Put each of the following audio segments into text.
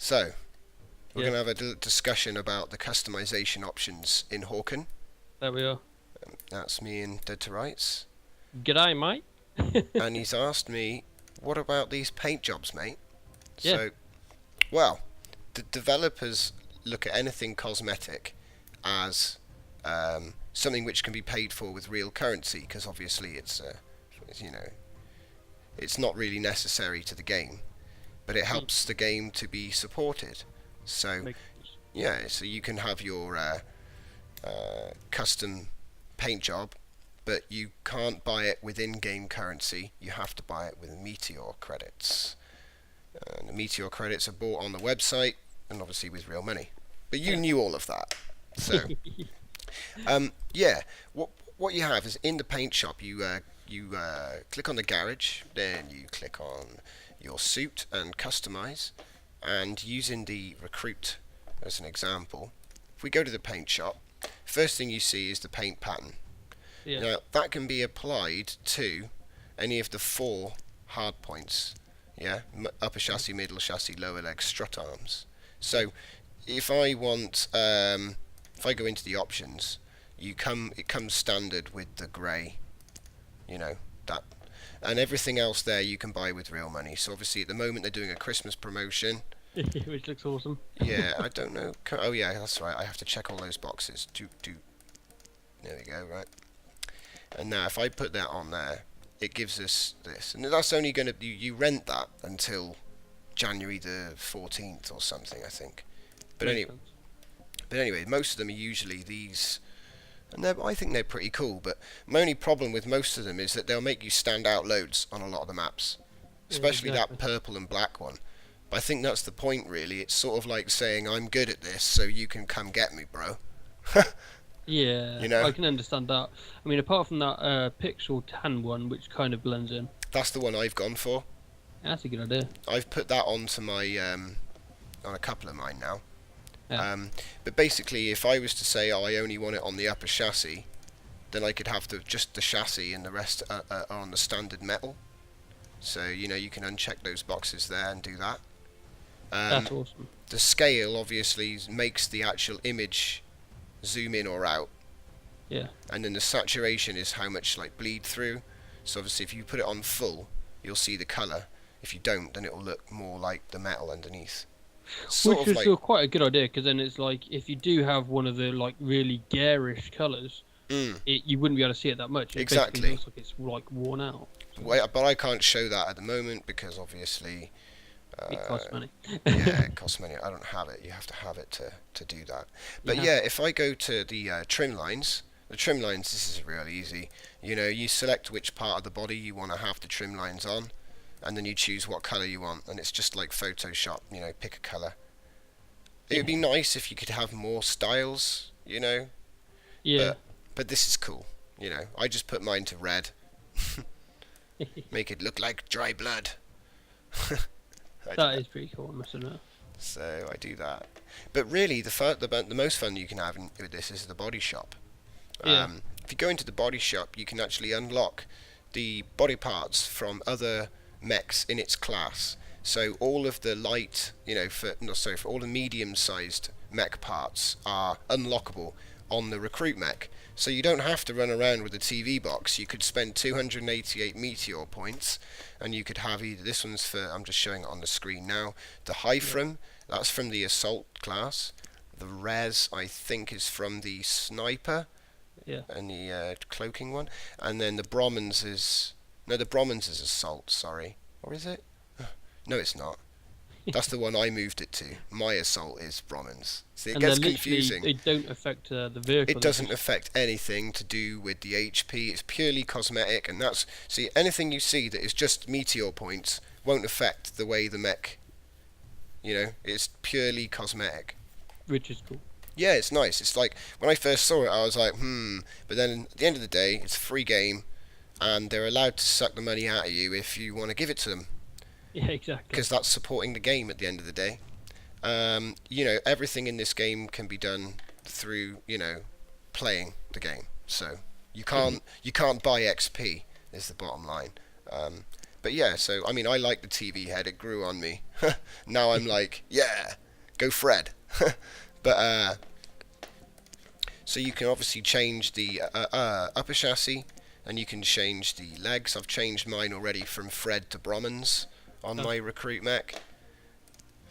So, we're going to have a discussion about the customization options in Hawken. There we are. That's me and Dead to Rights. G'day, mate. And he's asked me, what about these paint jobs, mate? Yeah. So, well, the developers look at anything cosmetic as something which can be paid for with real currency, because obviously it's not really necessary to the game, but it helps the game to be supported. So yeah, so you can have your custom paint job, but you can't buy it with in-game currency. You have to buy it with Meteor credits. The Meteor credits are bought on the website, and obviously with real money. But you knew all of that. So yeah, what you have is in the paint shop, you click on the garage, then you click on your suit and customize, and using the recruit as an example, if we go to the paint shop, first thing you see is the paint pattern. Yeah. Now that can be applied to any of the 4 hard points, upper chassis, middle chassis, lower leg, strut arms. So if I want, if I go into the options, it comes standard with the grey, that, and everything else there you can buy with real money. So obviously at the moment they're doing a Christmas promotion. Which looks awesome. Yeah, I don't know. Oh yeah, that's right. I have to check all those boxes. There we go. Right. And now if I put that on there, it gives us this, and that's only going to you rent that until January the 14th or something, I think. But anyway, most of them are usually these, and I think they're pretty cool. But my only problem with most of them is that they'll make you stand out loads on a lot of the maps, especially that purple and black one. But I think that's the point, really. It's sort of like saying, I'm good at this, so you can come get me, bro. Yeah, I can understand that. I mean, apart from that pixel tan one, which kind of blends in. That's the one I've gone for. Yeah, that's a good idea. I've put that onto my on a couple of mine now. Yeah. But basically, if I was to say, I only want it on the upper chassis, then I could have just the chassis, and the rest are on the standard metal. So you can uncheck those boxes there and do that. That's awesome. The scale obviously makes the actual image zoom in or out. Yeah. And then the saturation is how much bleed through. So obviously if you put it on full, you'll see the colour. If you don't, then it'll look more like the metal underneath. Which is still quite a good idea, because then it's like, if you do have one of the really garish colours, you wouldn't be able to see it that much. It basically looks like it's worn out. So. But I can't show that at the moment because obviously it costs money. Yeah, it costs money. I don't have it. You have to have it to do that. But yeah, if I go to the trim lines, this is real easy. You select which part of the body you want to have the trim lines on, and then you choose what colour you want, and it's just like Photoshop, pick a colour. It would be nice if you could have more styles, Yeah. But this is cool, I just put mine to red. Make it look like dry blood. That is pretty cool, I must admit. So I do that. But really, the most fun you can have with this is the body shop. Yeah. If you go into the body shop, you can actually unlock the body parts from other mechs in its class. So all of the for all the medium-sized mech parts are unlockable on the recruit mech. So you don't have to run around with a TV box. You could spend 288 meteor points, and you could have either this one's for, I'm just showing it on the screen now, the Hyphram, that's from the assault class. The Res, I think, is from the sniper, and the cloaking one. And then the Brahmins is assault, sorry. Or is it? No, it's not. That's the one I moved it to. My assault is Brahmins. See, it gets confusing. They don't affect the vehicle. It doesn't affect anything to do with the HP. It's purely cosmetic, and anything you see that is just meteor points won't affect the way the mech. It's purely cosmetic. Which is cool. Yeah, it's nice. It's like when I first saw it, I was like, But then at the end of the day, it's a free game, and they're allowed to suck the money out of you if you want to give it to them. Yeah, exactly. Because that's supporting the game at the end of the day. Everything in this game can be done through, playing the game. So you can't buy XP is the bottom line. But yeah, so I mean, I like the TV head. It grew on me. Now I'm like, yeah, go Fred. But so you can obviously change the upper chassis, and you can change the legs. I've changed mine already from Fred to Brahmans on my recruit mech.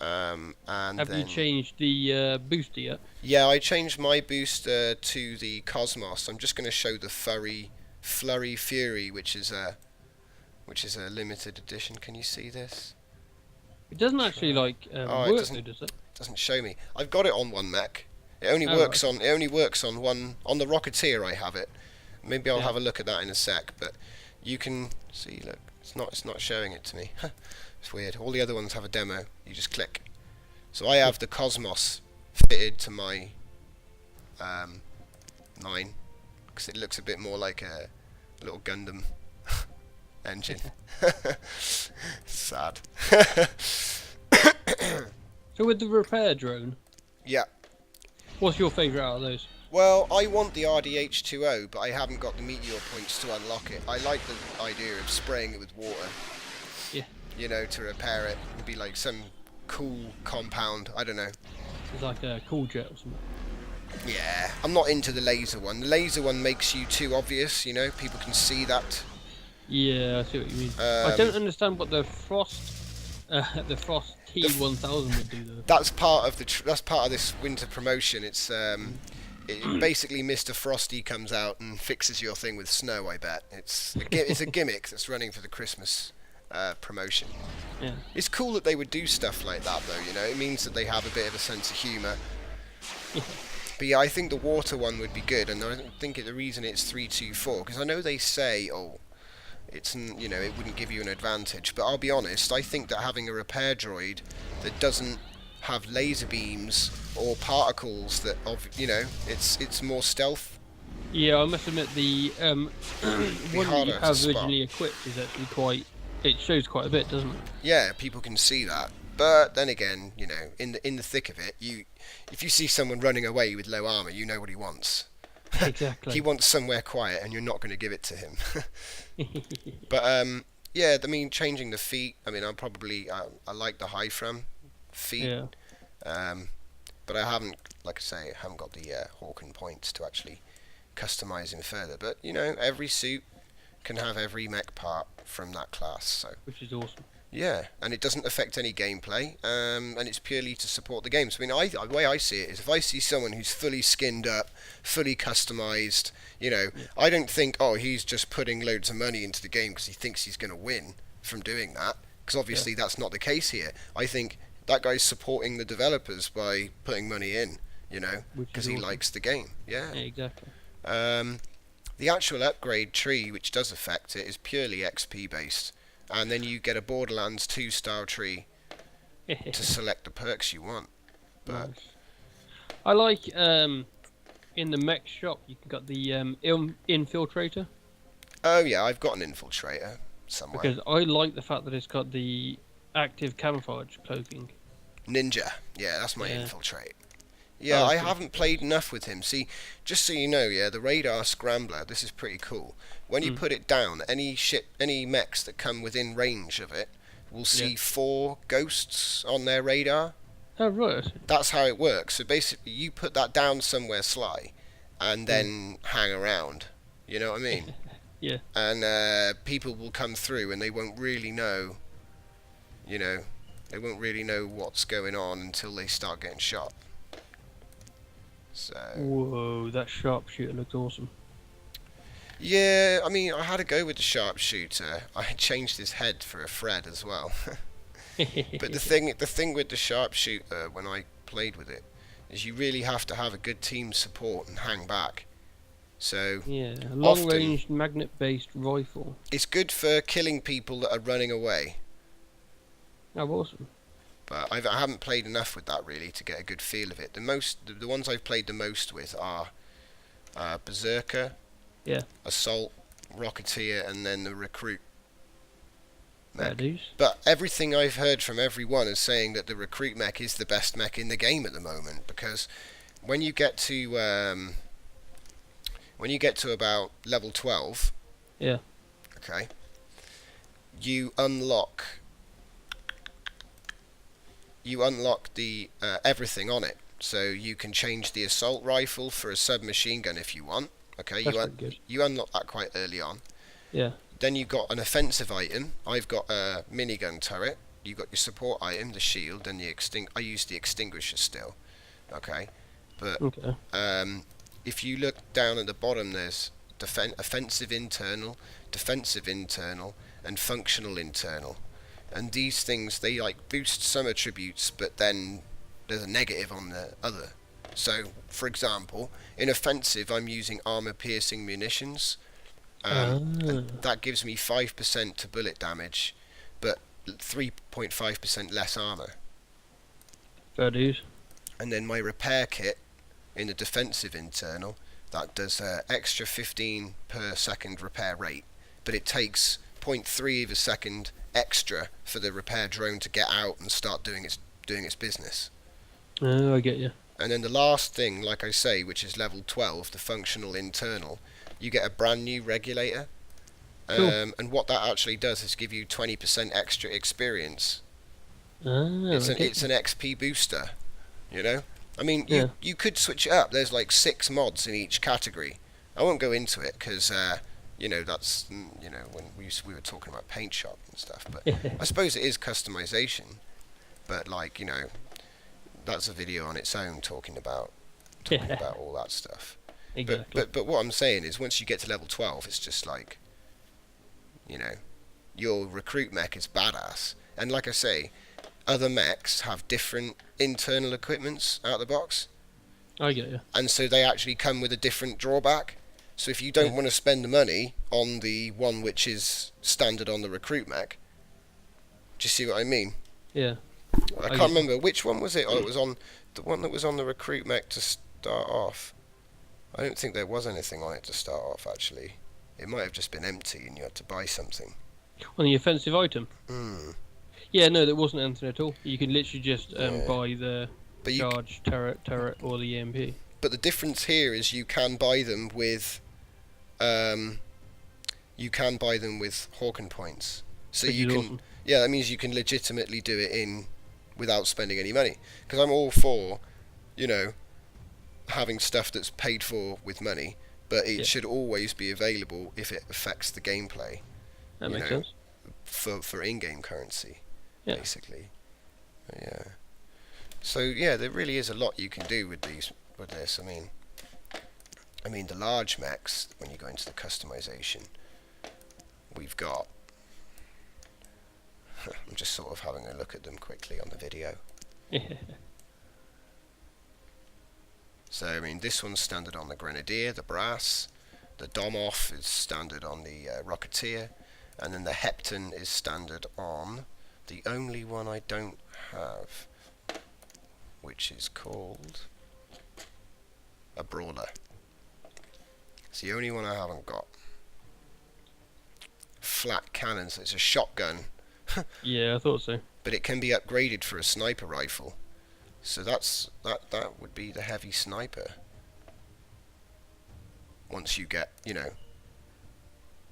And have you changed the booster yet? Yeah, I changed my booster to the Cosmos. I'm just going to show the Flurry Fury, which is a limited edition. Can you see this? It doesn't actually like work, does it? It doesn't show me. I've got it on one mech. It only works on. It only works on one. On the Rocketeer, I have it. Maybe I'll have a look at that in a sec. But you can see. Look, it's not showing it to me. It's weird. All the other ones have a demo. You just click. So I have the Cosmos fitted to my mine because it looks a bit more like a little Gundam engine. Sad. So with the repair drone, yeah. What's your favourite out of those? Well, I want the RDH-20, but I haven't got the meteor points to unlock it. I like the idea of spraying it with water. Yeah. You know, to repair it. It'd be like some cool compound. I don't know. It's like a cool jet or something. Yeah, I'm not into the laser one. The laser one makes you too obvious, you know? People can see that. Yeah, I see what you mean. I don't understand what the Frost T1000 would do though. That's part of that's part of this winter promotion. It's basically Mr. Frosty comes out and fixes your thing with snow. I bet it's a gimmick that's running for the Christmas promotion. Yeah. It's cool that they would do stuff like that though. You know, it means that they have a bit of a sense of humour. But yeah, I think the water one would be good, and I don't think the reason it's 324 because I know they say it's, you know, it wouldn't give you an advantage, but I'll be honest, I think that having a repair droid that doesn't have laser beams or particles that, you know, it's more stealth. Yeah, I must admit the one that you have originally equipped is actually it shows quite a bit, doesn't it? Yeah, people can see that. But then again, you know, in the thick of it, if you see someone running away with low armor, you know what he wants. Exactly. He wants somewhere quiet, and you're not going to give it to him. But yeah, I mean, changing the feet. I mean, I like the high from feet. Yeah. But I haven't, like I say, I haven't got the Hawken points to actually customize him further. But you know, every suit can have every mech part from that class. So. Which is awesome. Yeah, and it doesn't affect any gameplay, and it's purely to support the game. So, I mean, the way I see it is if I see someone who's fully skinned up, fully customized, you know, I don't think, oh, he's just putting loads of money into the game because he thinks he's going to win from doing that, because obviously that's not the case here. I think that guy's supporting the developers by putting money in, you know, because he likes the game. Yeah, exactly. The actual upgrade tree, which does affect it, is purely XP based. And then you get a Borderlands 2 style tree to select the perks you want. But nice. I like in the mech shop you got the infiltrator. Oh yeah, I've got an infiltrator somewhere. Because I like the fact that it's got the active camouflage cloaking. Ninja, yeah, that's my infiltrate. Yeah, I haven't played enough with him. See, just so you know, yeah, the radar scrambler, this is pretty cool. When you put it down, any mechs that come within range of it will see 4 ghosts on their radar. Oh, right. That's how it works. So basically, you put that down somewhere sly, and then hang around. You know what I mean? Yeah. And people will come through, and they won't really know, you know, they won't really know what's going on until they start getting shot. So. Whoa, that sharpshooter looks awesome. Yeah, I mean, I had to go with the sharpshooter. I changed his head for a Fred as well. But the thing with the sharpshooter when I played with it is you really have to have a good team support and hang back. So yeah, a long-range magnet-based rifle. It's good for killing people that are running away. Oh, awesome. But I haven't played enough with that really to get a good feel of it. The ones I've played the most with are Berserker, Assault, Rocketeer, and then the Recruit mech. But everything I've heard from everyone is saying that the Recruit mech is the best mech in the game at the moment, because when you get to about level 12, okay, you unlock the everything on it. So you can change the assault rifle for a submachine gun if you want. Okay, you unlock that quite early on. Yeah. Then you got an offensive item. I've got a minigun turret. You got your support item, the shield, and I use the extinguisher still. Okay, but if you look down at the bottom, there's offensive internal, defensive internal, and functional internal. And these things, they like boost some attributes, but then there's a negative on the other. So, for example, in offensive, I'm using armor-piercing munitions. And that gives me 5% to bullet damage, but 3.5% less armor. Fair dues. And then my repair kit in the defensive internal, that does extra 15 per second repair rate, but it takes 0.3 of a second extra for the repair drone to get out and start doing its business. Oh, I get you. And then the last thing, like I say, which is level 12, the functional internal, you get a brand new regulator. Cool. And what that actually does is give you 20% extra experience. It's an XP booster, you know? I mean, Yeah. you could switch it up. There's like 6 mods in each category. I won't go into it because, that's, when we were talking about paint shop and stuff. But I suppose it is customization. But, that's a video on its own talking about all that stuff. Exactly. But what I'm saying is, once you get to level 12, it's just like, your recruit mech is badass. And like I say, other mechs have different internal equipments out of the box. I get you. And so they actually come with a different drawback. So if you don't want to spend the money on the one which is standard on the recruit mech, do you see what I mean? Yeah. I can't remember which one was it. Oh, it was on the one that was on the recruit mech to start off. I don't think there was anything on it to start off, actually. It might have just been empty and you had to buy something. On the offensive item? Yeah, no, there wasn't anything at all. You can literally just buy the charge, turret, or the EMP. But the difference here is you can buy them with Hawken points. So you can, awesome. Yeah, that means you can legitimately do it without spending any money. Because I'm all for, having stuff that's paid for with money, but it should always be available if it affects the gameplay. That makes sense. For in-game currency, basically. Yeah. So yeah, there really is a lot you can do with this. I mean, the large mechs, when you go into the customization, we've got. I'm just sort of having a look at them quickly on the video. So, I mean, this one's standard on the Grenadier, the Brass. The Dom-Off is standard on the Rocketeer. And then the Hepton is standard on the only one I don't have, which is called a Brawler. It's the only one I haven't got. Flat cannon, so it's a shotgun. Yeah, I thought so. But it can be upgraded for a sniper rifle. So that would be the heavy sniper. Once you get, Yeah,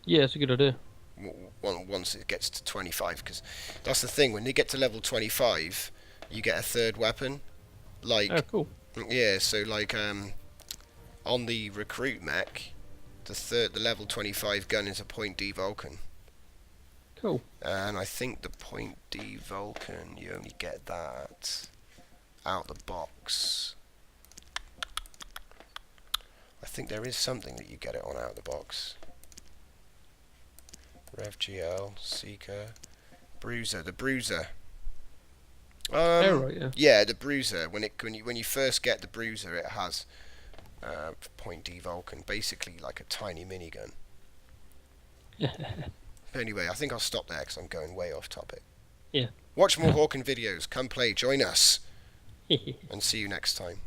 it's a good idea. Once it gets to 25, because that's the thing. When you get to level 25, you get a third weapon. Oh, cool. Yeah, so on the recruit mech, the level 25 gun is a point D Vulcan. Cool. And I think the point D Vulcan, you only get that out the box. I think there is something that you get it on out of the box. RevGL, Seeker, Bruiser, the Bruiser. Right, yeah. Yeah, the Bruiser. When you first get the Bruiser, it has point D Vulcan, basically like a tiny minigun. Anyway, I think I'll stop there because I'm going way off topic. Yeah. Watch more Hawken videos. Come play. Join us. And see you next time.